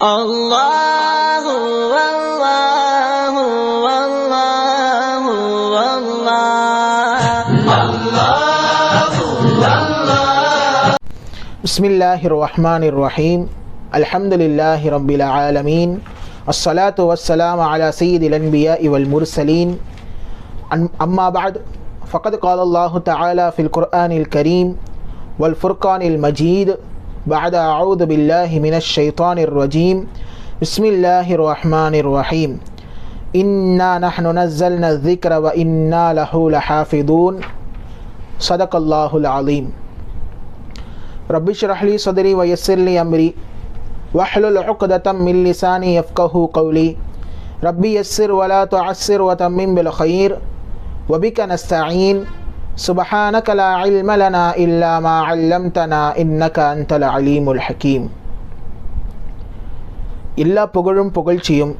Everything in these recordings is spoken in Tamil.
அல்லாஹு அல்லாஹு அல்லாஹு அல்லாஹ். பிஸ்மில்லாஹிர் ரஹ்மானிர் ரஹீம். அல்ஹம்துலில்லாஹி ரப்பில் ஆலமீன். அஸ்ஸலாத்து வஸ்ஸலாமு அலா சய்யிதில் அன்பியாஇ வல் முர்சலீன். அம்மா பஅத். ஃபகத் கால அல்லாஹு தஆலா ஃபில் குர்ஆனில் கரீம் வல் ஃபுர்கானில் மஜீத். بعد أعوذ بالله من الشيطان الرجيم. بسم الله الرحمن الرحيم. إنا نحن نزلنا الذكر وإنا له لحافظون. صدق الله العظيم. رب اشرح لي صدري ويسر لي أمري واحلل عقدة من لساني يفقهوا قولي. ربي يسر ولا تعسر وتمم بالخير وبك نستعين. سبحانك لا علم لنا إلا ما علمتنا إنك أنت العليم الحكيم. எல்லா புகழும் புகழ்ச்சியும்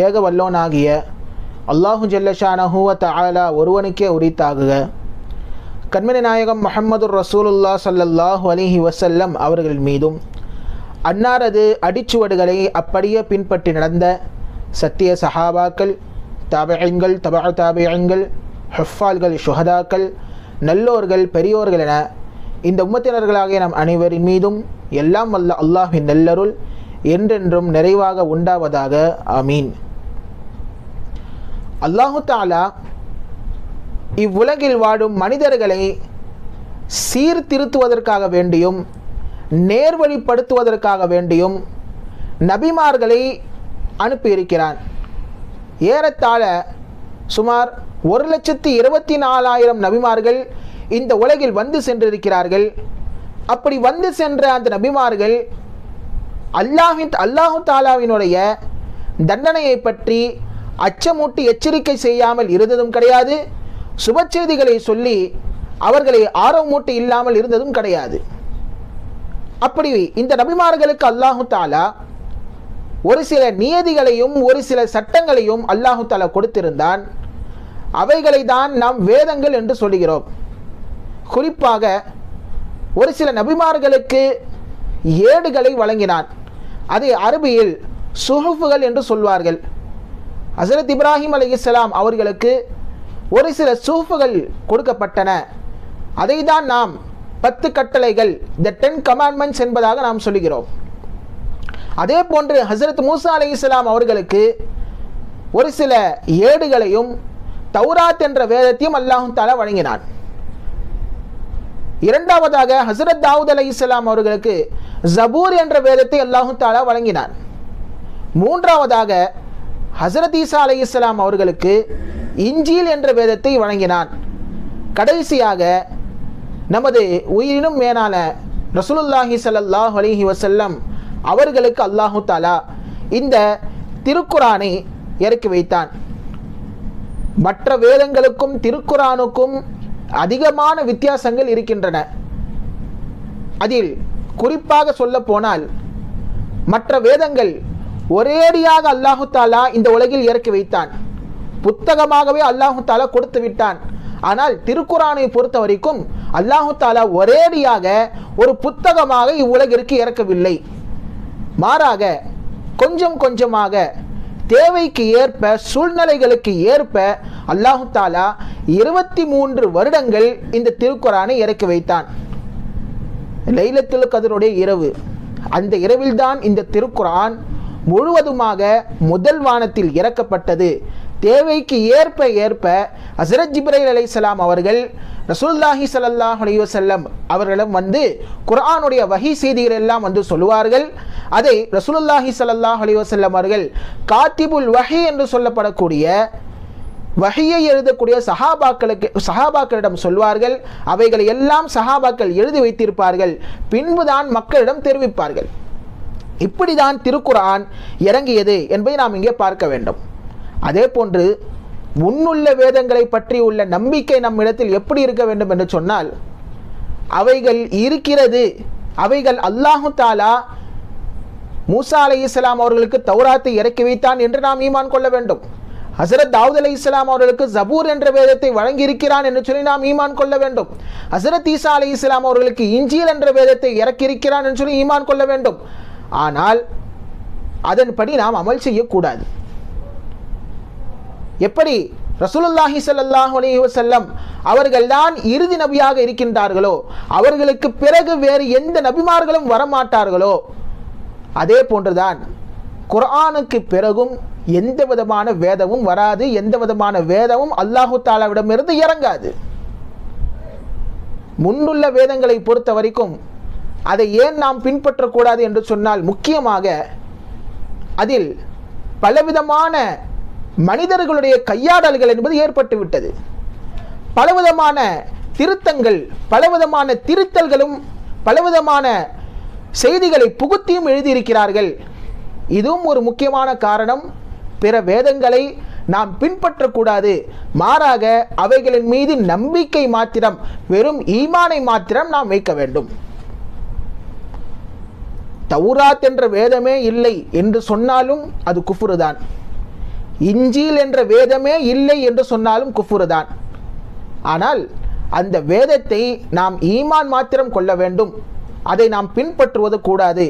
ஏக வல்லோனாகிய அல்லாஹு ஜல்லஷானஹு வ தஆலா ஒருவனுக்கே உரித்தாகுக. கண்மணி நாயகம் முஹம்மதுர் ரசூலுல்லாஹ் ஸல்லல்லாஹு அலைஹி வஸல்லம் அவர்கள் மீதும் அன்னாரது அடிச்சுவடுகளை அப்படியே பின்பற்றி நடந்த சத்திய சஹாபாக்கள், தாபிஈன்கள், தபஅ தாபிஈன்கள், ஹுஃபால்கள், ஷுஹதாக்கள், நல்லோர்கள், பெரியோர்கள் என இந்த உம்மத்தினர்களாகிய நம் அனைவரின் மீதும் எல்லாம் வல்ல அல்லாஹ்வின் நல்லருள் என்றென்றும் நிறைவாக உண்டாவதாக. ஆமீன். அல்லாஹு தஆலா இவ்வுலகில் வாழும் மனிதர்களை சீர்திருத்துவதற்காக வேண்டியும் நேர்வழிப்படுத்துவதற்காக வேண்டியும் நபிமார்களை அனுப்பியிருக்கிறான். ஏறத்தாழ சுமார் 1,24,000 நபிமார்கள் இந்த உலகில் வந்து சென்றிருக்கிறார்கள். அப்படி வந்து சென்ற அந்த நபிமார்கள் அல்லாஹு தாலாவினுடைய தண்டனையை பற்றி அச்சமூட்டி எச்சரிக்கை செய்யாமல் இருந்ததும் கிடையாது. சுப செய்திகளை சொல்லி அவர்களை ஆர்வமூட்டி இல்லாமல் இருந்ததும் கிடையாது. அப்படி இந்த நபிமார்களுக்கு அல்லாஹு தாலா ஒரு சில நியதிகளையும் ஒரு சில சட்டங்களையும் அல்லாஹு தாலா கொடுத்திருந்தான். அவைகளை தான் நாம் வேதங்கள் என்று சொல்கிறோம். குறிப்பாக ஒரு சில நபிமார்களுக்கு ஏடுகளை வழங்கினான். அதை அரபியில் சுஹுஃபுகள் என்று சொல்வார்கள். ஹஸரத் இப்ராஹிம் அலைஹிஸ்ஸலாம் அவர்களுக்கு ஒரு சில சுஹுஃபுகள் கொடுக்கப்பட்டன. அதை தான் நாம் 10 கட்டளைகள், த 10 கமாண்ட்மெண்ட்ஸ் என்பதாக நாம் சொல்கிறோம். அதே போன்று ஹஸரத் மூசா அலைஹிஸ்ஸலாம் அவர்களுக்கு ஒரு சில ஏடுகளையும் தௌராத் என்ற வேதத்தையும் அல்லாஹ் தஆலா வழங்கினான். இரண்டாவதாக ஹஸரத் தாவூத் அலைஹிஸ்ஸலாம் அவர்களுக்கு ஜபூர் என்ற வேதத்தை அல்லாஹ் தஆலா வழங்கினான். மூன்றாவதாக ஹஸரத் ஈசா அலைஹிஸ்ஸலாம் அவர்களுக்கு இன்ஜீல் என்ற வேதத்தை வழங்கினான். கடைசியாக நமது உயிரினும் மேலான ரசூலுல்லாஹி ஸல்லல்லாஹு அலைஹி வஸல்லம் அவர்களுக்கு அல்லாஹ் தஆலா இந்த திருக்குரானை இறக்கி வைத்தான். மற்ற வேதங்களுக்கும் திருக்குரானுக்கும் அதிகமான வித்தியாசங்கள் இருக்கின்றன. அதில் குறிப்பாக சொல்ல போனால் மற்ற வேதங்கள் ஒரேடியாக அல்லாஹு தாலா இந்த உலகில் இறக்கி வைத்தான், புத்தகமாகவே அல்லாஹு தாலா கொடுத்து விட்டான். ஆனால் திருக்குரானை பொறுத்த வரைக்கும் அல்லாஹு தாலா ஒரேடியாக ஒரு புத்தகமாக இவ்வுலகிற்கு இறக்கவில்லை. மாறாக கொஞ்சம் கொஞ்சமாக தேவைக்கு ஏற்ப, சூழ்நிலைகளுக்கு ஏற்ப அல்லாஹு தாலா 23 வருடங்கள் இந்த திருக்குரானை இறக்கி வைத்தான். லைலத்துல் கத்ருடைய இரவு, அந்த இரவில்தான் இந்த திருக்குரான் முழுவதுமாக முதல் வானத்தில் இறக்கப்பட்டது. தேவைக்கு ஏற்ப ஏற்ப ஹஸரத் ஜிப்ரீல் அலைஹிஸ்ஸலாம் அவர்கள் ரசூலுல்லாஹி ஸல்லல்லாஹு அலைஹி வஸல்லம் அவர்களிடம் வந்து குர்ஆனுடைய வஹி செய்திகள் எல்லாம் வந்து சொல்லுவார்கள். அதை ரசூலுல்லாஹி ஸல்லல்லாஹு அலைஹி வஸல்லம் அவர்கள் காத்திபுல் வஹி என்று சொல்லப்படக்கூடிய வஹியை எழுதக்கூடிய சஹாபாக்களிடம் சொல்வார்கள். அவைகளை எல்லாம் சஹாபாக்கள் எழுதி வைத்திருப்பார்கள். பின்புதான் மக்களிடம் தெரிவிப்பார்கள். இப்படிதான் திருக்குர்ஆன் இறங்கியது என்பதை நாம் இங்கே பார்க்க வேண்டும். அதே போன்று முன்னுள்ள வேதங்களை பற்றி உள்ள நம்பிக்கை நம்மிடத்தில் எப்படி இருக்க வேண்டும் என்று சொன்னால், அவைகள் இருக்கிறது, அவைகள் அல்லாஹு தாலா மூசா அலைஹிஸ்ஸலாம் அவர்களுக்கு தௌராத்தை இறக்கி வைத்தான் என்று நாம் ஈமான் கொள்ள வேண்டும். ஹஸரத் தாவூத் அலைஹிஸ்ஸலாம் அவர்களுக்கு ஜபூர் என்ற வேதத்தை வழங்கி இருக்கிறான் என்று சொல்லி நாம் ஈமான் கொள்ள வேண்டும். ஹஸரத் ஈசா அலைஹிஸ்ஸலாம் அவர்களுக்கு இன்ஜீல் என்ற வேதத்தை இறக்கி இருக்கிறான் என்று சொல்லி ஈமான் கொள்ள வேண்டும். ஆனால் அதன்படி நாம் அமல் செய்யக்கூடாது. எப்படி ரசூலுல்லாஹி ஸல்லல்லாஹு அலைஹி வஸல்லம் அவர்கள்தான் இறுதி நபியாக இருக்கின்றார்களோ, அவர்களுக்கு பிறகு வேறு எந்த நபிமார்களும் வரமாட்டார்களோ, அதே போன்றுதான் குர்ஆனுக்கு பிறகும் எந்த விதமான வேதமும் வராது. எந்த விதமான வேதமும் அல்லாஹு தஆலாவிடமிருந்து இறங்காது. முன்னுள்ள வேதங்களை பொறுத்த வரைக்கும் அதை ஏன் நாம் பின்பற்றக்கூடாது என்று சொன்னால், முக்கியமாக அதில் பலவிதமான மனிதர்களுடைய கையாடல்கள் என்பது ஏற்பட்டு விட்டது. பலவிதமான திருத்தங்கள், பலவிதமான திருத்தல்களும், பலவிதமான செய்திகளை புகுத்தியும் எழுதியிருக்கிறார்கள். இதுவும் ஒரு முக்கியமான காரணம். பிற வேதங்களை நாம் பின்பற்றக்கூடாது. மாறாக அவைகளின் மீது நம்பிக்கை மாத்திரம், வெறும் ஈமானை மாத்திரம் நாம் வைக்க வேண்டும். தௌராத் என்ற வேதமே இல்லை என்று சொன்னாலும் அது குஃப்ரு தான். இன்ஜீல் என்ற வேதமே இல்லை என்று சொன்னாலும் குஃப்ரு தான். ஆனால் அந்த வேதத்தை நாம் ஈமான் மாத்திரம் கொள்ள வேண்டும், அதை நாம் பின்பற்றுவது கூடாது.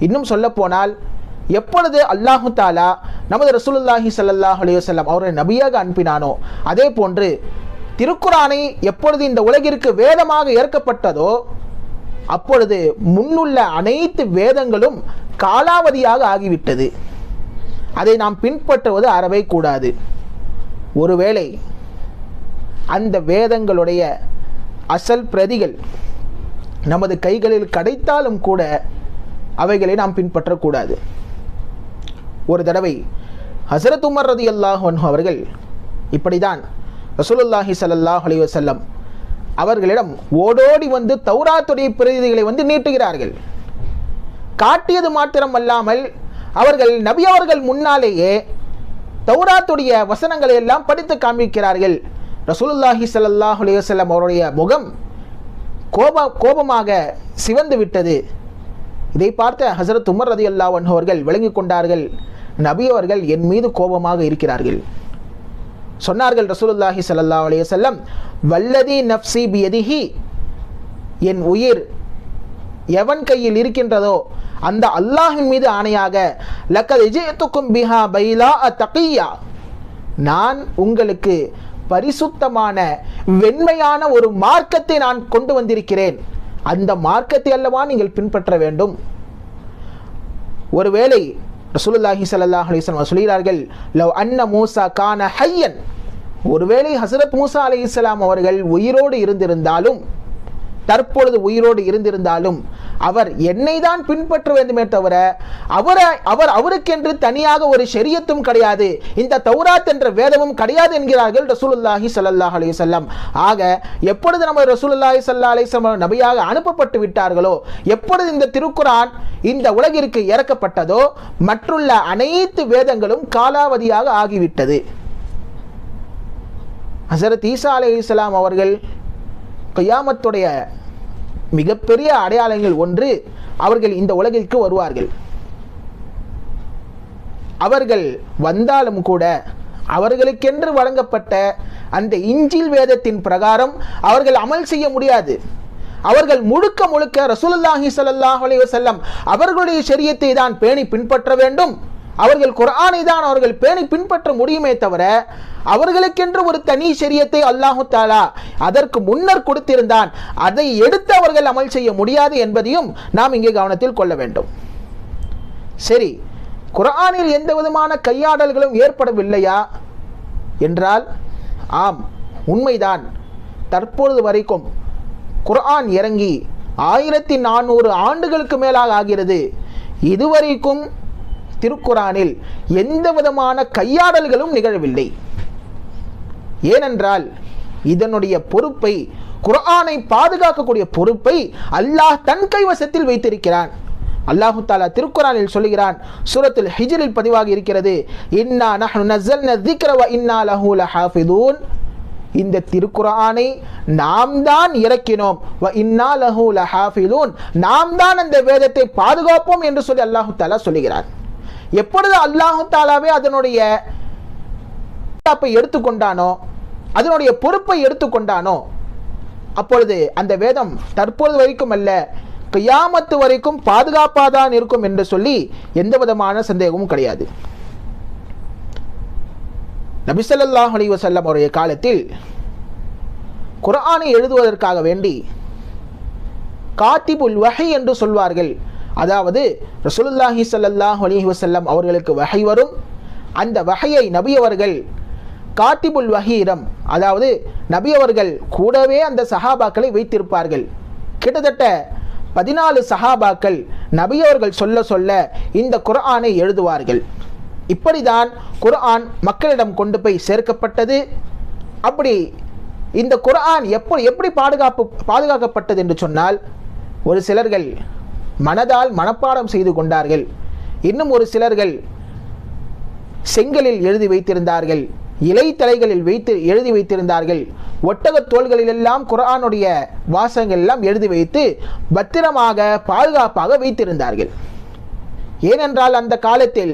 இன்னும் சொல்ல போனால், எப்பொழுது அல்லாஹு தாலா நமது ரசூலுல்லாஹி ஸல்லல்லாஹு அலைஹி வஸல்லம் அவரை நபியாக அனுப்பினானோ, அதே போன்று திருக்குரானை எப்பொழுது இந்த உலகிற்கு வேதமாக ஏற்கப்பட்டதோ, அப்பொழுது முன்னுள்ள அனைத்து வேதங்களும் காலாவதியாக ஆகிவிட்டது. அதை நாம் பின்பற்றுவது அறவே கூடாது. ஒருவேளை அந்த வேதங்களுடைய அசல் பிரதிகள் நமது கைகளில் கிடைத்தாலும் கூட அவைகளை நாம் பின்பற்றக்கூடாது. ஒரு தடவை ஹஸரத் உமர் ரலியல்லாஹு அன்ஹு அவர்கள் இப்படிதான் ரசூலுல்லாஹி ஸல்லல்லாஹு அலைஹி வஸல்லம் அவர்களிடம் ஓடோடி வந்து தௌராத்துடைய பிரதிகளை வந்து நீட்டுகிறார்கள். காட்டியது மாத்திரம் அல்லாமல் அவர்கள் நபி அவர்கள் முன்னாலேயே தௌராத்துடைய வசனங்களை எல்லாம் படித்து காண்பிக்கிறார்கள். ரசூலுல்லாஹி ஸல்லல்லாஹு அலைஹி வஸல்லம் அவருடைய முகம் கோபமாக சிவந்து விட்டது. இதை பார்த்த ஹஸரத் உமர் ரலியல்லாஹு அன்ஹு அவர்கள் விளங்கிக் கொண்டார்கள், நபி அவர்கள் என் மீது கோபமாக இருக்கிறார்கள். சொன்னார்கள் ரசூலுல்லாஹி ஸல்லல்லாஹு அலைஹி வஸல்லம், வல்லதி நஃப்ஸி பியதிஹி, என் உயிர் எவன் கையில் இருக்கின்றதோ அந்த அல்லாஹ்வின் மீது ஆணையாக, லக்கத் ஜிஅதுக்கும் பிஹா பைலா தகியா, நான் உங்களுக்கு பரிசுத்தமான வெண்மையான ஒரு மார்க்கத்தை நான் கொண்டு வந்திருக்கிறேன். அந்த மார்க்கத்தை அல்லவா நீங்கள் பின்பற்ற வேண்டும். ஒருவேளை ரசூலுல்லாஹி ஸல்லல்லாஹு அலைஹி வஸல்லம் சொல்கிறார்கள், லவ் அன்ன மூசா கான ஹய்யன், ஒருவேளை ஹஸரத் மூசா அலைஹிஸ்ஸலாம் அவர்கள் உயிரோடு இருந்திருந்தாலும், தற்பொழுது உயிரோடு இருந்திருந்தாலும், அவர் என்னை தான் பின்பற்ற வேண்டுமே தவிர அவருக்கென்று தனியாக ஒரு ஷரியத்தும் கிடையாது, இந்த தௌராத் என்ற வேதமும் கிடையாது என்கிறார்கள் ரசூலுல்லாஹி ஸல்லல்லாஹு அலைஹி வஸல்லம். ஆக எப்பொழுது நம்ம ரசூலுல்லாஹி ஸல்லல்லாஹு அலைஹி வஸல்லம் நபியாக அனுப்பப்பட்டு விட்டார்களோ, எப்பொழுது இந்த திருக்குர்ஆன் இந்த உலகிற்கு இறக்கப்பட்டதோ, மற்றுள்ள அனைத்து வேதங்களும் காலாவதியாக ஆகிவிட்டது. ஹஸரத் ஈசா அலைஹிஸ்ஸலாம் அவர்கள் கியாமத்துடைய மிகப்பெரிய அடையாளங்கள் ஒன்று, அவர்கள் இந்த உலகிற்கு வருவார்கள். அவர்கள் வந்தாலும் கூட அவர்களுக்கென்று வழங்கப்பட்ட அந்த இன்ஜீல் வேதத்தின் பிரகாரம் அவர்கள் அமல் செய்ய முடியாது. அவர்கள் முழுக்க முழுக்க ரசூலுல்லாஹி ஸல்லல்லாஹு அலைஹி வஸல்லம் அவர்களுடைய ஷரியத்தை தான் பேணி பின்பற்ற வேண்டும். அவர்கள் குர்ஆனை தான் அவர்கள் பேணி பின்பற்ற முடியுமே தவிர, அவர்களுக்கென்று ஒரு தனி ஷரியத்தை அல்லாஹு தஆலா அதற்கு முன்னர் கொடுத்திருந்தான், அதை எடுத்து அவர்கள் அமல் செய்ய முடியாது என்பதையும் நாம் இங்கே கவனத்தில் கொள்ள வேண்டும். சரி, குர்ஆனில் எந்த விதமான கையாடல்களும் ஏற்படவில்லையா என்றால், ஆம், உண்மைதான். தற்பொழுது வரைக்கும் குர்ஆன் இறங்கி 1400 ஆண்டுகளுக்கு மேலாக ஆகிறது. இதுவரைக்கும் திருக்குர்ஆனில் எந்த விதமான கையாடல்களும் நிகழவில்லை. ஏனென்றால் இதனுடைய பொறுப்பை, குர்ஆனை பாதுகாக்கக்கூடிய பொறுப்பை அல்லாஹ் தன் கைவசத்தில் வைத்திருக்கிறான். அல்லாஹு தஆலா திருக்குர்ஆனில் சொல்கிறான், சூரத்துல் ஹிஜ்ரில் பதிவாகி இருக்கிறது, இன்னா நஹ்னு நஸல்னா ذிக்ர வ இன்னா லஹு லஹாஃபிதூன், இந்த திருக்குர்ஆனை நாம் தான் இறக்கினோம், வ இன்னா லஹு லஹாஃபிதூன், நாம் தான் அந்த வேதத்தை பாதுகாப்போம் என்று சொல்லி அல்லாஹு தஆலா சொல்கிறார். எப்பொழுது அல்லாஹு தஆலாவே அதனுடைய எடுத்துக்கொண்டானோ, அதனுடைய பொறுப்பை எடுத்துக்கொண்டானோ, அப்பொழுது அந்த வேதம் தற்பொழுது வரைக்கும் அல்ல, கியாமத்து வரைக்கும் பாதுகாப்பாக தான் இருக்கும் என்று சொல்லி எந்த விதமான சந்தேகமும் கிடையாது. நபி ஸல்லல்லாஹு அலைஹி வஸல்லம் அவருடைய காலத்தில் குர்ஆனை எழுதுவதற்காக வேண்டி காத்திபுல் வஹி என்று சொல்வார்கள். அதாவது ரசூலுல்லாஹி ஸல்லல்லாஹு அலைஹி வஸல்லம் அவர்களுக்கு வஹி வரும். அந்த வஹையை நபி அவர்கள் காத்திபுல் வஹீரம், அதாவது நபி அவர்கள் கூடவே அந்த சஹாபாக்களை வைத்திருப்பார்கள். கிட்டத்தட்ட 14 சஹாபாக்கள் நபி அவர்கள் சொல்ல சொல்ல இந்த குர்ஆனை எழுதுவார்கள். இப்படிதான் குர்ஆன் மக்களிடம் கொண்டு போய் சேர்க்கப்பட்டது. அப்படி இந்த குர்ஆன் எப்படி பாதுகாக்கப்பட்டது என்று சொன்னால், ஒரு சிலர்கள் மனதால் மனப்பாடம் செய்து கொண்டார்கள். இன்னும் ஒரு சிலர்கள் செங்கலில் எழுதி வைத்திருந்தார்கள், இலை தலைகளில் எழுதி வைத்திருந்தார்கள். ஒட்டகத் தோள்களிலெல்லாம் குர்ஆனுடைய வாசகங்கள் எல்லாம் எழுதி வைத்து பத்திரமாக பாதுகாப்பாக வைத்திருந்தார்கள். ஏனென்றால் அந்த காலத்தில்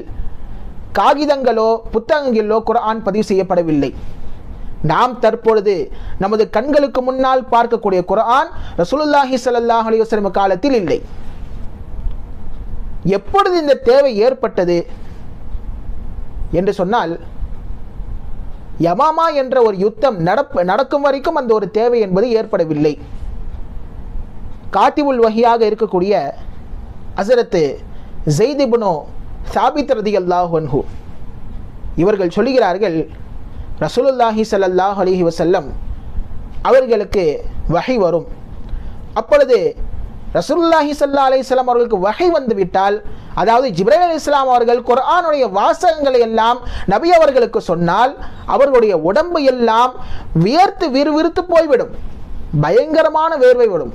காகிதங்களோ புத்தகங்களோ குர்ஆன் பதிவு செய்யப்படவில்லை. நாம் தற்பொழுது நமது கண்களுக்கு முன்னால் பார்க்கக்கூடிய குர்ஆன் ரசூலுல்லாஹி ஸல்லல்லாஹு அலைஹி வஸல்லம் காலத்தில் இல்லை. எப்பொழுது இந்த தேவை ஏற்பட்டது என்று சொன்னால், யமாமா என்ற ஒரு யுத்தம் நடக்கும் வரைக்கும் அந்த ஒரு தேவை என்பது ஏற்படவில்லை. காத்திபுல் வஹியாக இருக்கக்கூடிய ஹஸரத் ஸைத் இப்னு சாபித் ரலியல்லாஹு அன்ஹு இவர்கள் சொல்கிறார்கள், ரசூலுல்லாஹி ஸல்லல்லாஹு அலைஹி வஸல்லம் அவர்களுக்கு வஹி வரும். அப்பொழுது ரசூலுல்லாஹி ஸல்லல்லாஹு அலைஹி வஸல்லம் அவர்களுக்கு வஹி வந்துவிட்டால், அதாவது ஜிப்ரீல் அலைஹிஸ்ஸலாம் அவர்கள் குர்ஆனுடைய வாசகங்களை எல்லாம் நபி அவர்களுக்கு சொன்னால் அவர்களுடைய உடம்பு எல்லாம் வியர்த்து விறுவிறுத்து போய்விடும். பயங்கரமான வேர்வை விடும்.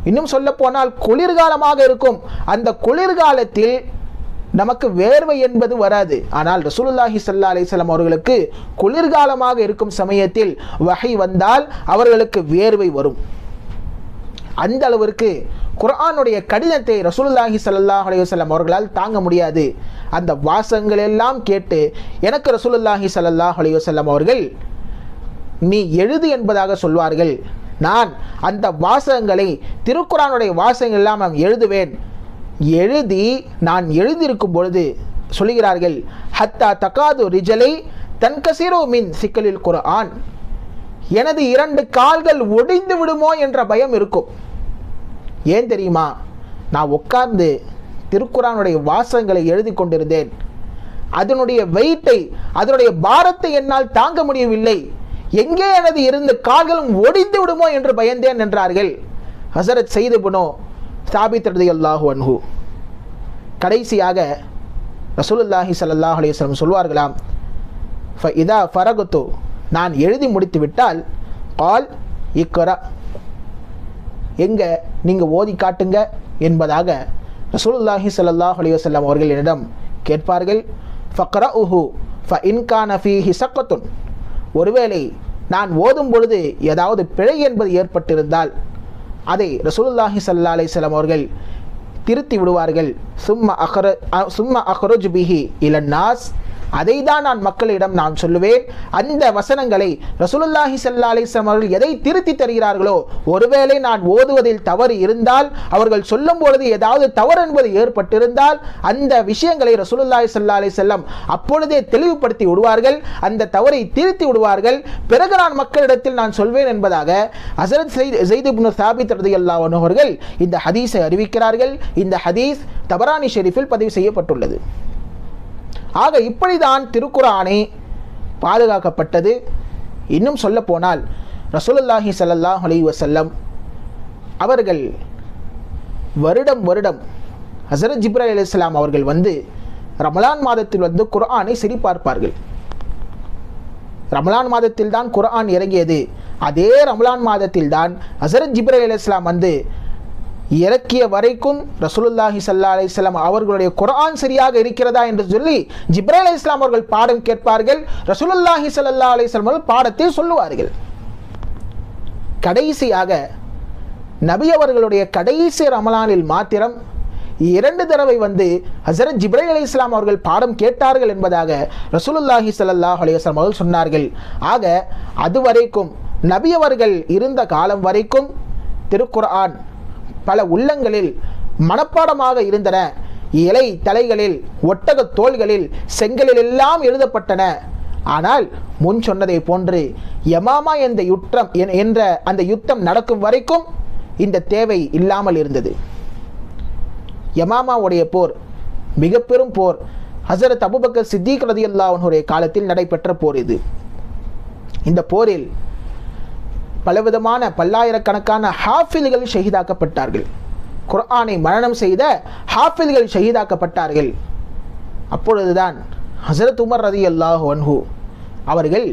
இன்னும் சொல்ல போனால் குளிர்காலமாக இருக்கும். அந்த குளிர்காலத்தில் நமக்கு வேர்வை என்பது வராது. ஆனால் ரசூலுல்லாஹி ஸல்லல்லாஹு அலைஹி வஸல்லம் அவர்களுக்கு குளிர்காலமாக இருக்கும் சமயத்தில் வஹி வந்தால் அவர்களுக்கு வேர்வை வரும். அந்த அளவிற்கு குர்ஆனுடைய கடிதத்தை ரசூலுல்லாஹி ஸல்லல்லாஹு அலைஹி வஸல்லம் அவர்களால் தாங்க முடியாது. அந்த வாசகங்கள் எல்லாம் கேட்டு எனக்கு ரசூலுல்லாஹி ஸல்லல்லாஹு அலைஹி வஸல்லம் அவர்கள் நீ எழுது என்பதாக சொல்வார்கள். நான் அந்த வாசகங்களை, திருக்குர்ஆனுடைய வாசகங்கள் எல்லாம் நான் எழுதுவேன். எழுதி நான் எழுதியிருக்கும் பொழுது சொல்கிறார்கள், ஹத்தா தகாது ரிஜலை தன்கசிரு மின் சிக்கலில் குர்ஆன், எனது 2 கால்கள் ஒடிந்து விடுமோ என்ற பயம் இருக்கும். ஏன் தெரியுமா? நான் உட்கார்ந்து திருக்குர்ஆனுடைய வாசகங்களை எழுதி கொண்டிருந்தேன். அதனுடைய வெயிட்டை, அதனுடைய பாரத்தை என்னால் தாங்க முடியவில்லை. எங்கே எனது 2 கால்களும் ஒடிந்து விடுமோ என்று பயந்தேன் என்றார்கள் ஹஸரத் ஸைத் இப்னு சாபித் ரலியல்லாஹு அன்ஹு. கடைசியாக ரசூலுல்லாஹி ஸல்லல்லாஹு அலைஹி வஸல்லம் சொல்வார்களாம், ஃபஇதா ஃபரகது, நான் எழுதி முடித்து விட்டால், கால் இக்ரா, எங்க நீங்க ஓதி காட்டுங்க என்பதாக ரசூலுல்லாஹி ஸல்லல்லாஹு அலைஹி வஸல்லம் அவர்கள் என்னிடம் கேட்பார்கள். ஃபக்ரஉஹு ஃபஇன் கான ஃபீஹி ஸக்கத்துன், ஒருவேளை நான் ஓதும் பொழுது ஏதாவது பிழை என்பது ஏற்பட்டிருந்தால் அதை ரசூலுல்லாஹி ஸல்லல்லாஹு அலைஹி வஸல்லம் அவர்கள் திருத்தி விடுவார்கள். சும்ம அக்ருஜ் பிஹி இலன் நாஸ், அதை தான் நான் மக்களிடம் நான் சொல்லுவேன். அந்த வசனங்களை ரசூலுல்லாஹி ஸல்லல்லாஹு அலைஹி வஸல்லம் அவர்கள் எதை திருத்தி தருகிறார்களோ, ஒருவேளை நான் ஓதுவதில் தவறு இருந்தால், அவர்கள் சொல்லும் பொழுது ஏதாவது தவறு என்பது ஏற்பட்டிருந்தால், அந்த விஷயங்களை ரசூலுல்லாஹி ஸல்லல்லாஹு அலைஹி வஸல்லம் அப்பொழுதே தெளிவுபடுத்தி விடுவார்கள், அந்த தவறை திருத்தி விடுவார்கள். பிறகு நான் மக்களிடத்தில் நான் சொல்வேன் என்பதாக ஹஸரத் ஸைத் இப்னு சாபித் ரலியல்லாஹு அன்ஹு அவர்கள் இந்த ஹதீஸை அறிவிக்கிறார்கள். இந்த ஹதீஸ் தபரானி ஷெரீஃபில் பதிவு செய்யப்பட்டுள்ளது. ஆக இப்படிதான் திருக்குர்ஆனை பாதுகாக்கப்பட்டது. இன்னும் சொல்ல போனால் ரசூலுல்லாஹி ஸல்லல்லாஹு அலைஹி வஸல்லம் அவர்கள் வருடம் ஹஸரத் ஜிப்ரீல் அலைஹிஸ்ஸலாம் அவர்கள் வந்து ரமலான் மாதத்தில் வந்து குர்ஆனை சரி பார்ப்பார்கள். ரமலான் மாதத்தில் தான் குர்ஆன் இறங்கியது. அதே ரமலான் மாதத்தில் தான் ஹஸரத் ஜிப்ரீல் அலைஹிஸ்ஸலாம் வந்து இறக்கிய வரைக்கும் ரசூலுல்லாஹி ஸல்லல்லாஹு அலைஹி வஸல்லம் அவர்களுடைய குர்ஆன் சரியாக இருக்கிறதா என்று சொல்லி ஜிப்ரீல் அலைஹிஸ்ஸலாம் அவர்கள் பாடம் கேட்பார்கள். ரசூலுல்லாஹி ஸல்லல்லாஹு அலைஹி வஸல்லம் அவர்கள் பாடத்தை சொல்லுவார்கள். கடைசியாக நபி அவர்களுடைய கடைசி ரமலானில் மாத்திரம் 2 தடவை வந்து ஹஸரத் ஜிப்ரீல் அலைஹிஸ்ஸலாம் அவர்கள் பாடம் கேட்டார்கள் என்பதாக ரசூலுல்லாஹி ஸல்லல்லாஹு அலைஹி வஸல்லம் அவர்கள் சொன்னார்கள். ஆக அதுவரைக்கும் நபி அவர்கள் இருந்த காலம் வரைக்கும் திருக்குர்ஆன் பல உள்ளங்களில் மனப்பாடமாக இருந்தன. இலை தலைகளில், ஒட்டக தோள்களில், செங்கலில் எல்லாம் எழுதப்பட்டன. ஆனால் முன் சொன்னதை போன்று யமாமா என்ற அந்த யுத்தம் நடக்கும் வரைக்கும் இந்த தேவை இல்லாமல் இருந்தது. யமாமாவுடைய போர் மிக பெரும் போர். ஹஸரத் அபூபக்கர் சித்திக் ரலியல்லாஹு அன்ஹுடைய காலத்தில் நடைபெற்ற போர் இது. இந்த போரில் பலவிதமான பல்லாயிரக்கணக்கான ஹாஃபில்கள் ஷஹீதாக்கப்பட்டார்கள். குர்ஆனை மரணம் செய்த ஹாஃபில்கள் ஷஹீதாக்கப்பட்டார்கள். அப்பொழுதுதான் ஹஸரத் உமர் ரலியல்லாஹு அன்ஹு அவர்கள்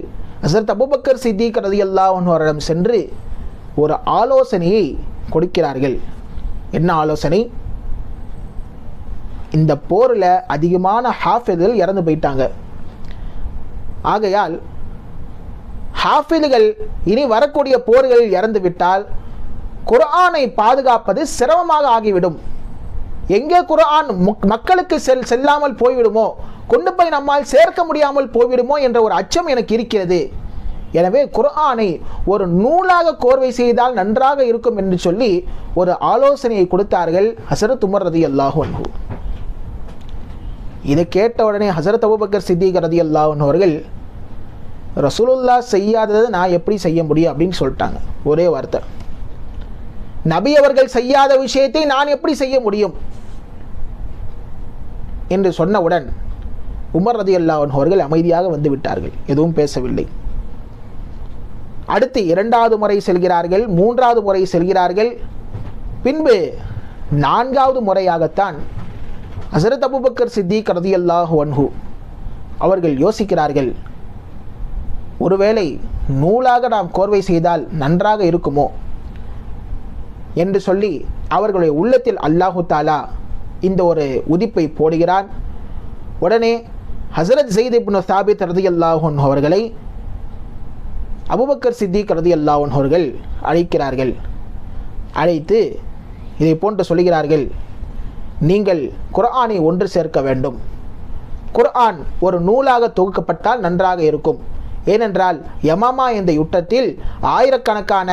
ஹஸரத் அபூபக்கர் சித்திக் ரலியல்லாஹு அன்ஹு அவரிடம் சென்று ஒரு ஆலோசனையை கொடுக்கிறார்கள். என்ன ஆலோசனை? இந்த போரில் அதிகமான ஹாஃபில்கள் இறந்து போயிட்டாங்க. ஆகையால் ஹாஃபில்கள் இனி வரக்கூடிய போர்களில் இறந்து விட்டால் குர்ஆனை பாதுகாப்பது சிரமமாக ஆகிவிடும். எங்கே குர்ஆன் மக்களுக்கு செல்லாமல் போய்விடுமோ, கொண்டு போய் நம்மால் சேர்க்க முடியாமல் போய்விடுமோ என்ற ஒரு அச்சம் எனக்கு இருக்கிறது. எனவே குர்ஆனை ஒரு நூலாக கோர்வை செய்தால் நன்றாக இருக்கும் என்று சொல்லி ஒரு ஆலோசனையை கொடுத்தார்கள் ஹஸரத் உமர் ரலியல்லாஹு அன்ஹு. இதை கேட்ட உடனே ஹஸரத் அபூபக்கர் சித்திக் ரலியல்லாஹு அன்ஹு அவர்கள், ரசூலுல்லாஹ் செய்யாததை நான் எப்படி செய்ய முடியும் அப்படின்னு சொல்லிட்டாங்க. ஒரே வார்த்தை, நபி அவர்கள் செய்யாத விஷயத்தை நான் எப்படி செய்ய முடியும் என்று சொன்னவுடன் உமர் ரலியல்லாஹு அன்ஹு அவர்கள் அமைதியாக வந்து விட்டார்கள், எதுவும் பேசவில்லை. அடுத்து 2வது முறை செல்கிறார்கள், 3வது முறை செல்கிறார்கள். பின்பு 4வது முறையாகத்தான் ஹஸரத் அபூபக்கர் சித்திக் ரலியல்லாஹு அன்ஹு அவர்கள் யோசிக்கிறார்கள், ஒருவேளை நூலாக நாம் கோர்வை செய்தால் நன்றாக இருக்குமோ என்று சொல்லி அவர்களுடைய உள்ளத்தில் அல்லாஹு தாலா இந்த ஒரு உதிப்பை போடுகிறான். உடனே ஹஸரத் ஸைத் இப்னு சாபித் ரலியல்லாஹு அன்ஹு அவர்களை அபூபக்கர் சித்திக் ரலியல்லாஹு அன்ஹு அவர்கள் அழைக்கிறார்கள். அழைத்து இதை போன்று சொல்கிறார்கள், நீங்கள் குர்ஆனை ஒன்று சேர்க்க வேண்டும். குர்ஆன் ஒரு நூலாக தொகுக்கப்பட்டால் நன்றாக இருக்கும். ஏனென்றால் யமாமா என்ற யுத்தத்தில் ஆயிரக்கணக்கான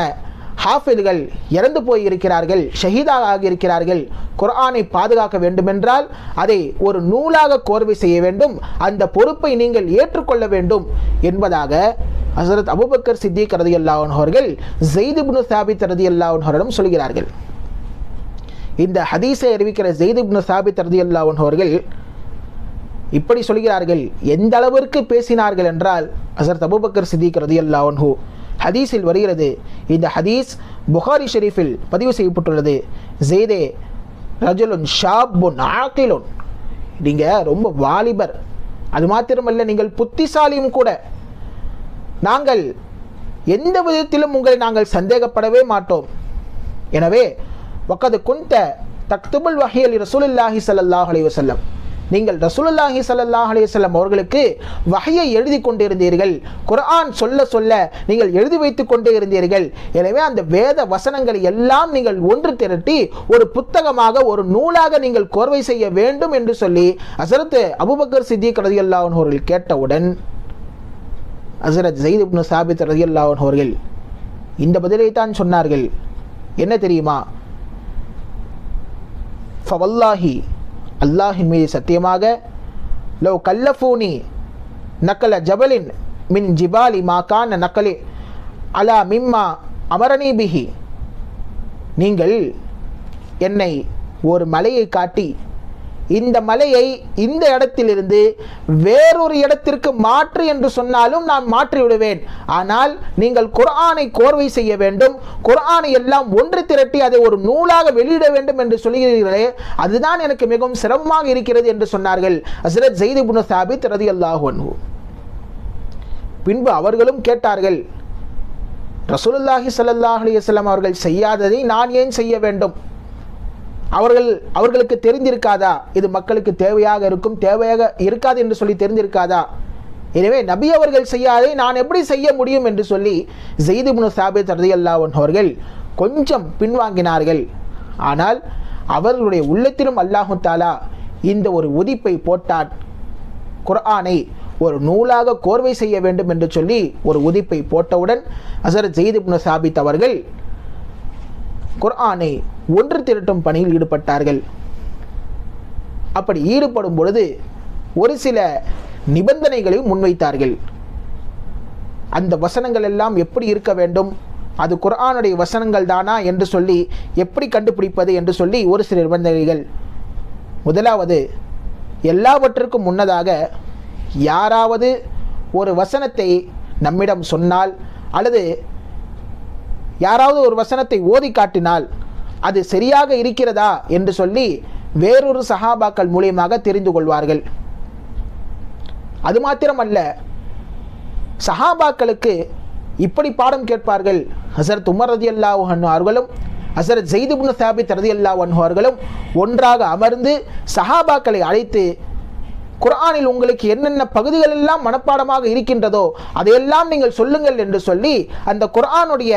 ஹாஃபில்கள் இறந்து போயிருக்கிறார்கள், ஷஹீதாக ஆகியிருக்கிறார்கள். குர்ஆனை பாதுகாக்க வேண்டுமென்றால் அதை ஒரு நூலாக கோர்வை செய்ய வேண்டும். அந்த பொறுப்பை நீங்கள் ஏற்றுக்கொள்ள வேண்டும் என்பதாக ஹஸரத் அபூபக்கர் சித்திக் ரலியல்லாஹு அன்ஹு அவர்கள் ஸைத் இப்னு சாபித் ரலியல்லாஹு அன்ஹு அவரிடம் சொல்கிறார்கள். இந்த ஹதீஸை அறிவிக்கிற ஸைத் இப்னு சாபித் ரலியல்லாஹு அன்ஹு அவர்கள் இப்படி சொல்கிறார்கள். எந்த அளவிற்கு பேசினார்கள் என்றால் ஹஸரத் அபூபக்கர் சித்திக் ரலியல்லாஹு அன்ஹு, ஹதீஸில் வருகிறது, இந்த ஹதீஸ் புகாரி ஷெரீஃபில் பதிவு செய்யப்பட்டுள்ளது, ஸைதே ரஜுலுன் ஷாபுன் ஆகிலுன், நீங்கள் ரொம்ப வாலிபர், அது மாத்திரமல்ல நீங்கள் புத்திசாலியும் கூட. நாங்கள் எந்த விதத்திலும் உங்களை நாங்கள் சந்தேகப்படவே மாட்டோம். எனவே வக்கது குந்த தக்துபுல் வஹிய லி ரசூலுல்லாஹி ஸல்லல்லாஹு அலைஹி வஸல்லம், நீங்கள் ரசூலுல்லாஹி ஸல்லல்லாஹு அலைஹி வஸல்லம் அவர்களுக்கு வஹியை எழுதி கொண்டிருந்தீர்கள். குர்ஆன் சொல்ல சொல்ல நீங்கள் எழுதி வைத்துக் கொண்டே இருந்தீர்கள். எனவே அந்த வேத வசனங்களை எல்லாம் நீங்கள் ஒன்று திரட்டி ஒரு புத்தகமாக, ஒரு நூலாக நீங்கள் கோர்வை செய்ய வேண்டும் என்று சொல்லி ஹஸரத் அபூபக்கர் சித்திக் ரலியல்லாஹு அன்ஹு அவர்கள் கேட்டவுடன் ஹஸரத் ஸைத் இப்னு சாபித் ரலியல்லாஹு அன்ஹு அவர்கள் இந்த பதிலை தான் சொன்னார்கள். என்ன தெரியுமா? ஃபவல்லாஹி, அல்லாஹின் மீது சத்தியமாக, லவ் கல்லஃபூனி நக்கல ஜபலின் மின் ஜிபாலி மா கான நக்கலி அலா மிம்மா அமரணி பிஹி, நீங்கள் என்னை ஒரு மலையை காட்டி இந்த மலையை இந்த இடத்திலிருந்து வேறொரு இடத்திற்கு மாற்று என்று சொன்னாலும் நான் மாற்றி விடுவேன். ஆனால் நீங்கள் குர்ஆனை கோர்வை செய்ய வேண்டும், குர்ஆனை எல்லாம் ஒன்று திரட்டி அதை ஒரு நூலாக வெளியிட வேண்டும் என்று சொல்கிறீர்களே, அதுதான் எனக்கு மிகவும் சிரமமாக இருக்கிறது என்று சொன்னார்கள் ஹஸரத் ஸைத் இப்னு சாபித் ரலியல்லாஹு அன்ஹு. பின்பு அவர்களும் கேட்டார்கள், ரசூலுல்லாஹி ஸல்லல்லாஹு அலைஹி வஸல்லம் அவர்கள் செய்யாததை நான் ஏன் செய்ய வேண்டும்? அவர்களுக்கு தெரிந்திருக்காதா இது மக்களுக்கு தேவையாக இருக்கும், தேவையாக இருக்காது என்று சொல்லி தெரிந்திருக்காதா? எனவே நபி அவர்கள் செய்யாததை நான் எப்படி செய்ய முடியும் என்று சொல்லி ஸைத் இப்னு சாபித் ரலியல்லாஹு அன்ஹு அவர்கள் கொஞ்சம் பின்வாங்கினார்கள். ஆனால் அவர்களுடைய உள்ளத்திலும் அல்லாஹு தாலா இந்த ஒரு உதிப்பை போட்டான். குர்ஆனை ஒரு நூலாக கோர்வை செய்ய வேண்டும் என்று சொல்லி ஒரு உதிப்பை போட்டவுடன் ஹஸரத் ஸைத் இப்னு சாபித் அவர்கள் குர்ஆனை ஒன்று திரட்டும் பணியில் ஈடுபட்டார்கள். அப்படி ஈடுபடும் பொழுது ஒரு சில நிபந்தனைகளையும் முன்வைத்தார்கள். அந்த வசனங்கள் எல்லாம் எப்படி இருக்க வேண்டும், அது குர்ஆனுடைய வசனங்கள் தானா என்று சொல்லி எப்படி கண்டுபிடிப்பது என்று சொல்லி ஒரு சில நிபந்தனைகள். முதலாவது, எல்லாவற்றிற்கும் முன்னதாக யாராவது ஒரு வசனத்தை நம்மிடம் சொன்னால் அல்லது யாராவது ஒரு வசனத்தை ஓதி காட்டினால் அது சரியாக இருக்கிறதா என்று சொல்லி வேறொரு சஹாபாக்கள் மூலியமாக தெரிந்து கொள்வார்கள். அது மாத்திரமல்ல, சஹாபாக்களுக்கு இப்படி பாடம் கேட்பார்கள். ஹஸரத் உமர் ரலியல்லாஹு அன்ஹு அவர்களும் ஹஸரத் ஸைத் இப்னு சாபித் ரலியல்லாஹு அன்ஹு அவர்களும் ஒன்றாக அமர்ந்து சஹாபாக்களை அழைத்து, குர்ஆனில் உங்களுக்கு என்னென்ன பகுதிகள் எல்லாம் மனப்பாடமாக இருக்கின்றதோ அதையெல்லாம் நீங்கள் சொல்லுங்கள் என்று சொல்லி அந்த குர்ஆனுடைய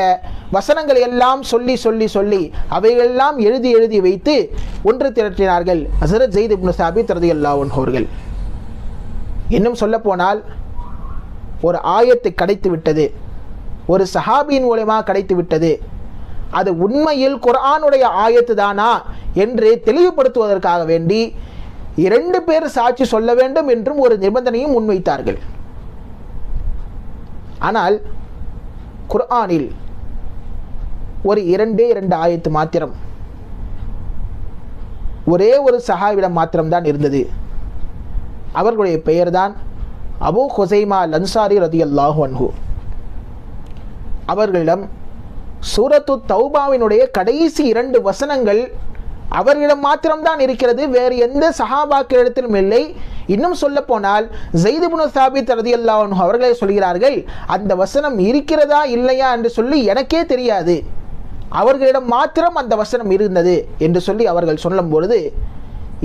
வசனங்களை எல்லாம் சொல்லி சொல்லி சொல்லி அவைகளெல்லாம் எழுதி எழுதி வைத்து ஒன்று திரட்டினார்கள் ஹஸரத் ஸைத் இப்னு சாபித் ரலியல்லாஹு அன்ஹு அவர்கள். இன்னும் சொல்ல போனால், ஒரு ஆயத்தை கிடைத்து விட்டது, ஒரு சஹாபியின் மூலமாக கிடைத்து விட்டது, அது உண்மையில் குர்ஆனுடைய ஆயத்து தானா என்று தெளிவுபடுத்துவதற்காக வேண்டி 2 பேர் சாட்சி சொல்ல வேண்டும் என்றும் ஒரு நிபந்தனையும் முன்வைத்தார்கள். ஆனால் குர்ஆனில் ஒரு 2 ஆயத்து மாத்திரம் ஒரே ஒரு சஹாபியிடம் மாத்திரம்தான் இருந்தது. அவர்களுடைய பெயர்தான் அபூ ஹுஸைமா அல்-அன்சாரி ரலியல்லாஹு அன்ஹு. அவர்களிடம் சூரத்து தௌபாவினுடைய கடைசி 2 வசனங்கள் அவர்களிடம் மாத்திரம்தான் இருக்கிறது, வேறு எந்த சஹாபாக்களிடத்திலும் இல்லை. இன்னும் சொல்ல போனால் ஸைத் இப்னு சாபித் ரலியல்லாஹு அன்ஹு அவர்களே சொல்கிறார்கள், அந்த வசனம் இருக்கிறதா இல்லையா என்று சொல்லி எனக்கே தெரியாது, அவர்களிடம் மாத்திரம் அந்த வசனம் இருந்தது என்று சொல்லி அவர்கள் சொல்லும் பொழுது,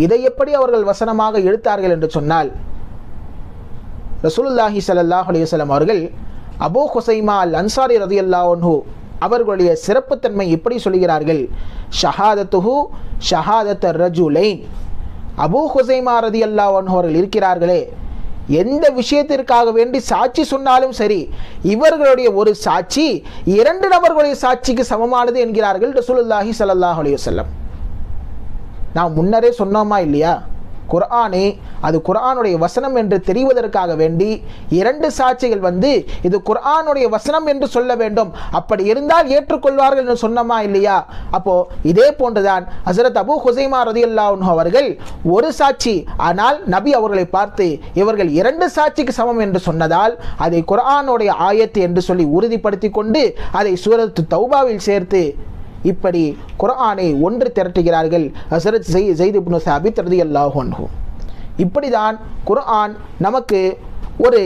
இதை எப்படி அவர்கள் வசனமாக எடுத்தார்கள் என்று சொன்னால், ரசூலுல்லாஹி ஸல்லல்லாஹு அலைஹி வஸல்லம் அவர்கள் அபூ ஹுஸைமா அல்-அன்சாரி ரலியல்லாஹு அன்ஹு அவர்களுடைய சிறப்புத்தன்மை எப்படி சொல்கிறார்கள், ஷஹாதத்துஹு ஷஹாதத் ரஜுலைன். அபூ ஹுஸைமா ரலியல்லாஹு அன்ஹு அவர்கள் இருக்கிறார்களே, எந்த விஷயத்திற்காக வேண்டி சாட்சி சொன்னாலும் சரி, இவர்களுடைய ஒரு சாட்சி 2 நபர்களுடைய சாட்சிக்கு சமமானது என்கிறார்கள் ரசூலுல்லாஹி ஸல்லல்லாஹு அலைஹி வஸல்லம். நாம் முன்னரே சொன்னோமா இல்லையா, குர்ஆனே அது குர்ஆனுடைய வசனம் என்று தெரிவதற்காக வேண்டி 2 சாட்சிகள் வந்து இது குர்ஆனுடைய வசனம் என்று சொல்ல வேண்டும், அப்படி இருந்தால் ஏற்றுக்கொள்வார்கள் என்று சொன்னோமா இல்லையா. அப்போ இதே போன்றுதான் ஹஸரத் அபூ ஹுஸைமா ரலியல்லாஹு அன்ஹு அவர்கள் ஒரு சாட்சி, ஆனால் நபி அவர்களை பார்த்து இவர்கள் 2 சாட்சிக்கு சமம் என்று சொன்னதால் அதை குர்ஆனுடைய ஆயத்து என்று சொல்லி உறுதிப்படுத்தி கொண்டு அதை சூரத்து தௌபாவில் சேர்த்து இப்படி குர்ஆனை ஒன்று திரட்டுகிறார்கள் ஹஸரத் ஸைத் இப்னு சாபித் ரலியல்லாஹு அன்ஹு. இப்படிதான் குர்ஆன் நமக்கு ஒரு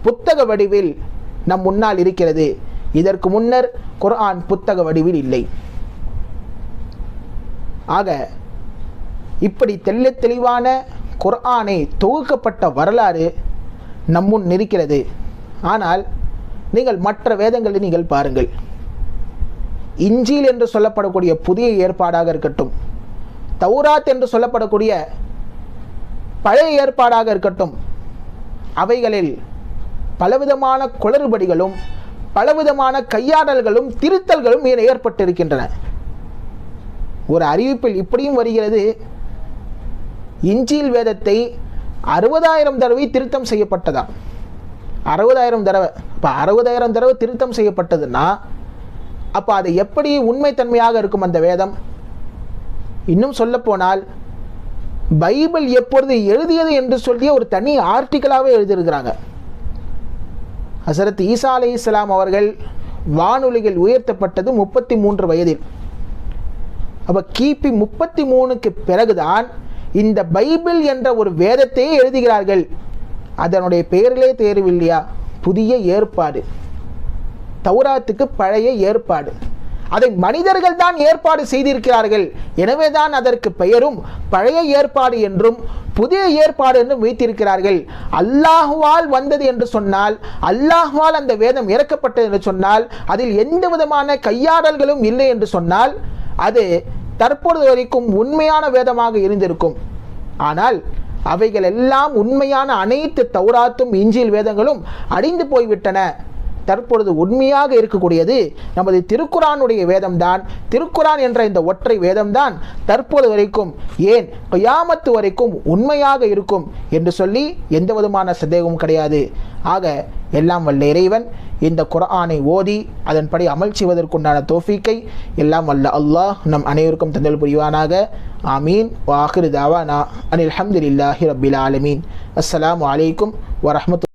புத்தக வடிவில் நம் முன்னால் இருக்கிறது. இதற்கு முன்னர் குர்ஆன் புத்தக வடிவில் இல்லை. ஆக இப்படி தெளிவான குர்ஆனை தொகுக்கப்பட்ட வரலாறு நம்முன் இருக்கிறது. ஆனால் நீங்கள் மற்ற வேதங்களை நீங்கள் பாருங்கள், இஞ்சில் என்று சொல்லப்படக்கூடிய புதிய ஏற்பாடாக இருக்கட்டும், தௌராத் என்று சொல்லப்படக்கூடிய பழைய ஏற்பாடாக இருக்கட்டும், அவைகளில் பலவிதமான குளறுபடிகளும் பலவிதமான கையாடல்களும் திருத்தல்களும் ஏற்பட்டிருக்கின்றன. ஒரு அறிவிப்பில் இப்படியும் வருகிறது, இஞ்சில் வேதத்தை 60,000 தடவை திருத்தம் செய்யப்பட்டதா. 60,000 தடவை. இப்போ 60,000 தடவை திருத்தம் செய்யப்பட்டதுன்னா அப்போ அது எப்படி உண்மைத்தன்மையாக இருக்கும் அந்த வேதம்? இன்னும் சொல்ல போனால் பைபிள் எப்பொழுது எழுதியது என்று சொல்லி ஒரு தனி ஆர்டிக்கலாகவே எழுதியிருக்கிறாங்க. ஹஸரத் ஈசா அலைஹிஸ்ஸலாம் அவர்கள் வானொலியில் உயர்த்தப்பட்டது 33 வயதில். அப்போ கிபி 33க்கு பிறகுதான் இந்த பைபிள் என்ற ஒரு வேதத்தையே எழுதுகிறார்கள். அதனுடைய பெயரிலே தேர்வில்லையா, புதிய ஏற்பாடு. தௌராத்துக்கு பழைய ஏற்பாடு, அதை மனிதர்கள் தான் ஏற்பாடு செய்திருக்கிறார்கள். எனவே தான் அதற்கு பெயரும் பழைய ஏற்பாடு என்றும் புதிய ஏற்பாடு என்றும் வைத்திருக்கிறார்கள். அல்லாஹுவால் வந்தது என்று சொன்னால், அல்லாஹுவால் அந்த வேதம் இறக்கப்பட்டது என்று சொன்னால், அதில் எந்த விதமான கையாடல்களும் இல்லை என்று சொன்னால் அது தற்பொழுது வரைக்கும் உண்மையான வேதமாக இருந்திருக்கும். ஆனால் அவைகள் எல்லாம் உண்மையான அனைத்து தௌராத்தும் இஞ்சில் வேதங்களும் அழிந்து போய்விட்டன. தற்பொழுது உண்மையாக இருக்கக்கூடியது நமது திருக்குரானுடைய வேதம்தான். திருக்குரான் என்ற இந்த ஒற்றை வேதம்தான் தற்போது வரைக்கும், ஏன் கியாமத்து வரைக்கும் உண்மையாக இருக்கும் என்று சொல்லி எந்த விதமான சந்தேகமும் கிடையாது. ஆக எல்லாம் வல்ல இறைவன் இந்த குர்ஆனை ஓதி அதன்படி அமல் செய்வதற்குண்டான தௌஃபீக்கை எல்லாம் வல்ல அல்லாஹ் நம் அனைவருக்கும் தந்தல் புரிவானாக. ஆமீன். வ ஆகிரு தாவானா அனில் ஹம்துலில்லாஹி ரப்பில் ஆலமீன். அஸ்ஸலாமு அலைக்கும் வரஹ்மத்துல்லாஹி